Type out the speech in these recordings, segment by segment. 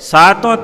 7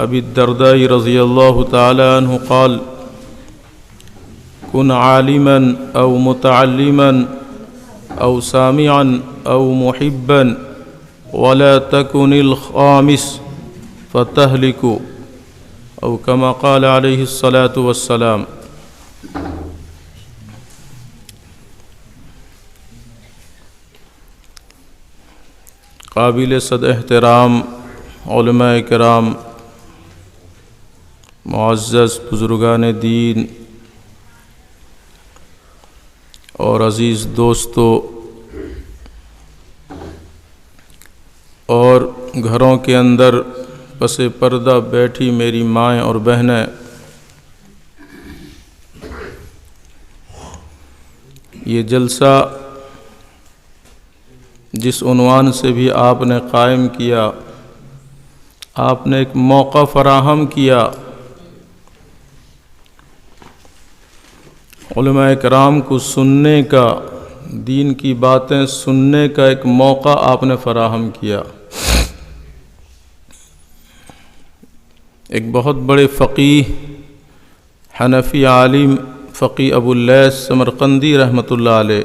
أبي الدرداء رضي الله تعالى عنه قال: كن عالما أو متعلما أو سامعا أو محبا ولا تكن الخامس فتهلك، أو كما قال عليه الصلاة والسلام۔ قابل صد احترام علماء کرام، معزز بزرگان دین اور عزیز دوستو اور گھروں کے اندر پس پردہ بیٹھی میری مائیں اور بہنیں، یہ جلسہ جس عنوان سے بھی آپ نے قائم کیا، آپ نے ایک موقع فراہم کیا، علماء کرام کو سننے کا، دین کی باتیں سننے کا ایک موقع آپ نے فراہم کیا۔ ایک بہت بڑے فقیہ حنفی عالم فقیہ ابو اللیث سمرقندی رحمۃ اللہ علیہ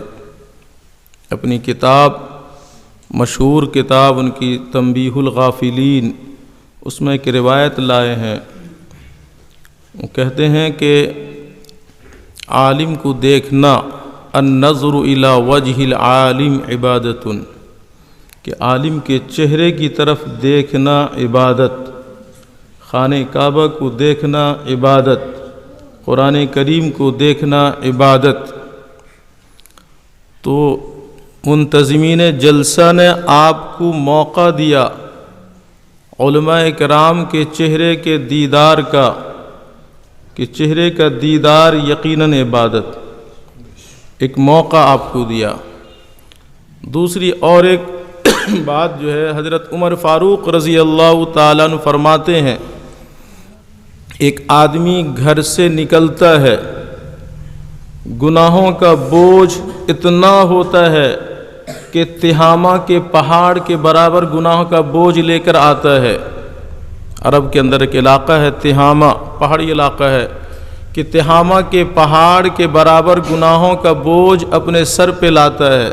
اپنی کتاب، مشہور کتاب ان کی تنبیہ الغافلین، اس میں ایک روایت لائے ہیں۔ وہ کہتے ہیں کہ عالم کو دیکھنا، النظر الی وجہ العالم عبادۃ، کہ عالم کے چہرے کی طرف دیکھنا عبادت، خانہ کعبہ کو دیکھنا عبادت، قرآن کریم کو دیکھنا عبادت۔ تو منتظمین جلسہ نے آپ کو موقع دیا علماء کرام کے چہرے کے دیدار کا، کہ چہرے کا دیدار یقیناً عبادت، ایک موقع آپ کو دیا۔ دوسری اور ایک بات جو ہے، حضرت عمر فاروق رضی اللہ تعالیٰ عنہ فرماتے ہیں، ایک آدمی گھر سے نکلتا ہے، گناہوں کا بوجھ اتنا ہوتا ہے کہ تہامہ کے پہاڑ کے برابر گناہوں کا بوجھ لے کر آتا ہے۔ عرب کے اندر ایک علاقہ ہے تہامہ، پہاڑی علاقہ ہے، کہ تہامہ کے پہاڑ کے برابر گناہوں کا بوجھ اپنے سر پہ لاتا ہے،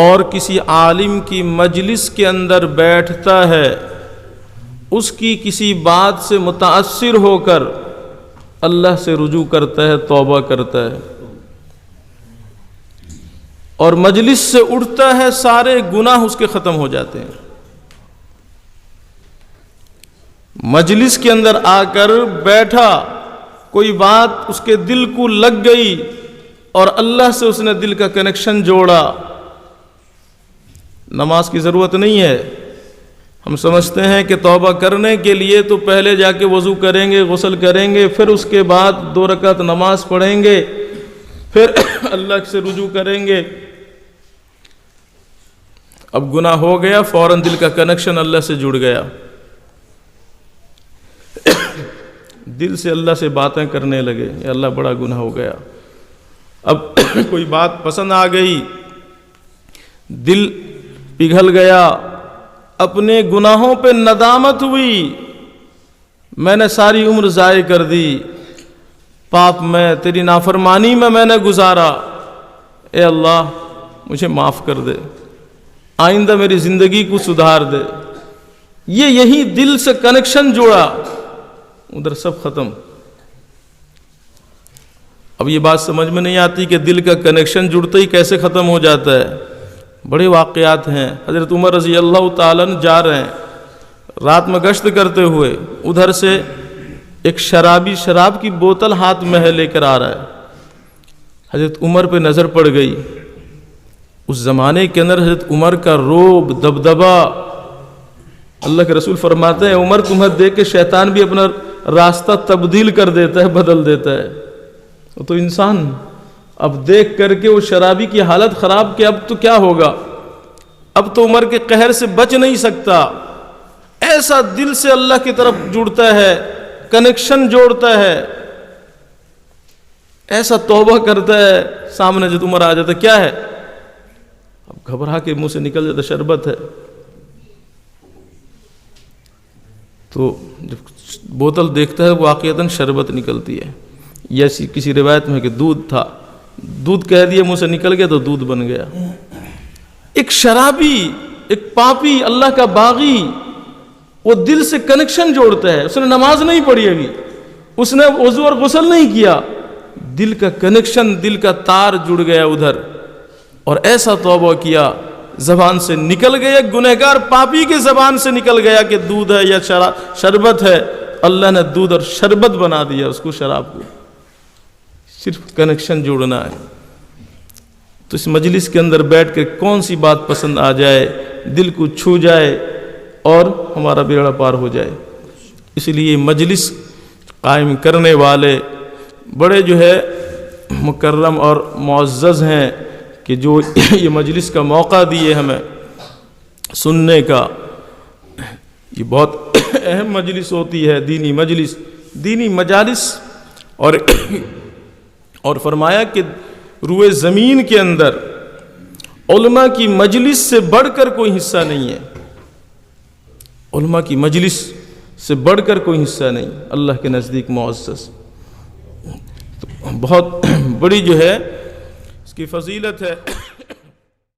اور کسی عالم کی مجلس کے اندر بیٹھتا ہے، اس کی کسی بات سے متاثر ہو کر اللہ سے رجوع کرتا ہے، توبہ کرتا ہے، اور مجلس سے اٹھتا ہے، سارے گناہ اس کے ختم ہو جاتے ہیں۔ مجلس کے اندر آ کر بیٹھا، کوئی بات اس کے دل کو لگ گئی اور اللہ سے اس نے دل کا کنیکشن جوڑا۔ نماز کی ضرورت نہیں ہے، ہم سمجھتے ہیں کہ توبہ کرنے کے لیے تو پہلے جا کے وضو کریں گے، غسل کریں گے، پھر اس کے بعد 2 رکعت نماز پڑھیں گے، پھر اللہ سے رجوع کریں گے۔ اب گناہ ہو گیا، فوراً دل کا کنیکشن اللہ سے جڑ گیا، دل سے اللہ سے باتیں کرنے لگے، یا اللہ بڑا گناہ ہو گیا۔ اب کوئی بات پسند آ گئی، دل پگھل گیا، اپنے گناہوں پہ ندامت ہوئی، میں نے ساری عمر ضائع کر دی، پاپ میں، تیری نافرمانی میں نے گزارا، اے اللہ مجھے معاف کر دے، آئندہ میری زندگی کو سدھار دے۔ یہی دل سے کنیکشن جوڑا، ادھر سب ختم۔ اب یہ بات سمجھ میں نہیں آتی کہ دل کا کنیکشن جڑتے ہی کیسے ختم ہو جاتا ہے۔ بڑے واقعات ہیں۔ حضرت عمر رضی اللہ تعالیٰ عنہ جا رہے ہیں، رات میں گشت کرتے ہوئے، ادھر سے ایک شرابی شراب کی بوتل ہاتھ میں ہے لے کر آ رہا ہے۔ حضرت عمر پہ نظر پڑ گئی۔ اس زمانے کے اندر حضرت عمر کا روب، دبدبا، اللہ کے رسول فرماتے ہیں عمر تمہیں دیکھ کے شیطان بھی اپنا راستہ تبدیل کر دیتا ہے، بدل دیتا ہے۔ تو انسان اب دیکھ کر کے وہ شرابی کی حالت خراب کہ اب تو کیا ہوگا، اب تو عمر کے قہر سے بچ نہیں سکتا۔ ایسا دل سے اللہ کی طرف جڑتا ہے، کنیکشن جوڑتا ہے، ایسا توبہ کرتا ہے، سامنے جب عمر آ جاتا کیا ہے، اب گھبرا کے منہ سے نکل جاتا شربت ہے۔ تو جب بوتل دیکھتا ہے واقعتاً شربت نکلتی ہے، یا کسی روایت میں کہ دودھ تھا، دودھ کہہ دیا منہ سے نکل گیا تو دودھ بن گیا۔ ایک شرابی، ایک پاپی، اللہ کا باغی، وہ دل سے کنیکشن جوڑتا ہے، اس نے نماز نہیں پڑھی ابھی، اس نے وضو اور غسل نہیں کیا، دل کا کنیکشن، دل کا تار جڑ گیا ادھر، اور ایسا توبہ کیا زبان سے نکل گیا، گنہگار پاپی کے زبان سے نکل گیا کہ دودھ ہے یا شربت ہے، اللہ نے دودھ اور شربت بنا دیا اس کو، شراب کو۔ صرف کنیکشن جوڑنا ہے۔ تو اس مجلس کے اندر بیٹھ کے کون سی بات پسند آ جائے، دل کو چھو جائے اور ہمارا بیڑا پار ہو جائے۔ اس لیے مجلس قائم کرنے والے بڑے جو ہے مکرم اور معزز ہیں کہ جو یہ مجلس کا موقع دیے ہمیں سننے کا۔ یہ بہت اہم مجلس ہوتی ہے، دینی مجلس، دینی مجالس، اور فرمایا کہ روئے زمین کے اندر علماء کی مجلس سے بڑھ کر کوئی حصہ نہیں ہے، علماء کی مجلس سے بڑھ کر کوئی حصہ نہیں اللہ کے نزدیک معزز۔ تو بہت بڑی جو ہے اس کی فضیلت ہے۔